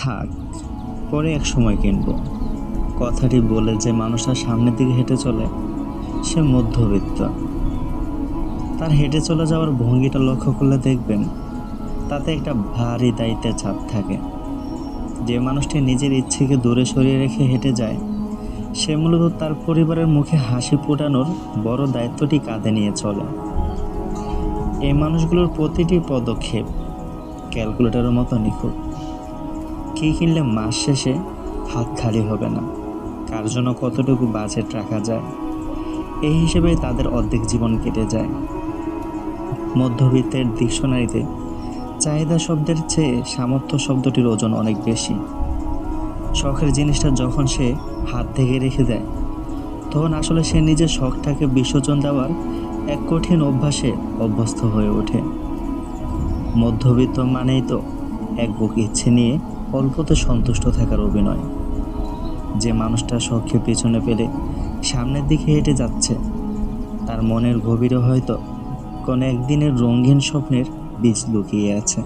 থাক, পরে এক সময় কিনবো। কথাটি বলে যে মানুষটা সামনের দিকে হেঁটে চলে সে মধ্যবিত্ত। তার হেঁটে চলে যাওয়ার ভঙ্গিটা লক্ষ্য করলে দেখবেন তাতে একটা ভারী দায়িত্বের ছাপ থাকে। যে মানুষটি নিজের ইচ্ছেকে দূরে সরিয়ে রেখে হেঁটে যায় সে মূলত তার পরিবারের মুখে হাসি ফোটানোর বড় দায়িত্বটি কাঁধে নিয়ে চলে। এই মানুষগুলোর প্রতিটি পদক্ষেপ ক্যালকুলেটরের মতো নিখুঁত। কী কিনলে মাস শেষে হাত খালি হবে না, কার জন্য কতটুকু বাজেট রাখা যায়, এই হিসেবে তাদের অর্ধেক জীবন কেটে যায়। মধ্যবিত্তের ডিকশনারিতে চাহিদা শব্দের চেয়ে সামর্থ্য শব্দটির ওজন অনেক বেশি। শখের জিনিসটা যখন সে হাত থেকে রেখে দেয় তখন আসলে সে নিজের শখটাকে বিসর্জন দেওয়ার এক কঠিন অভ্যাসে অভ্যস্ত হয়ে ওঠে। মধ্যবিত্ত মানেই তো এক বুক ইচ্ছে নিয়ে অল্পতে সন্তুষ্ট থাকার অভিনয়। যে মানুষটা শখকে পিছনে ফেলে সামনের দিকে হেঁটে যাচ্ছে তার মনের গভীরে হয়তো কোনো একদিনের রঙিন স্বপ্নের বীজ লুকিয়ে আছে।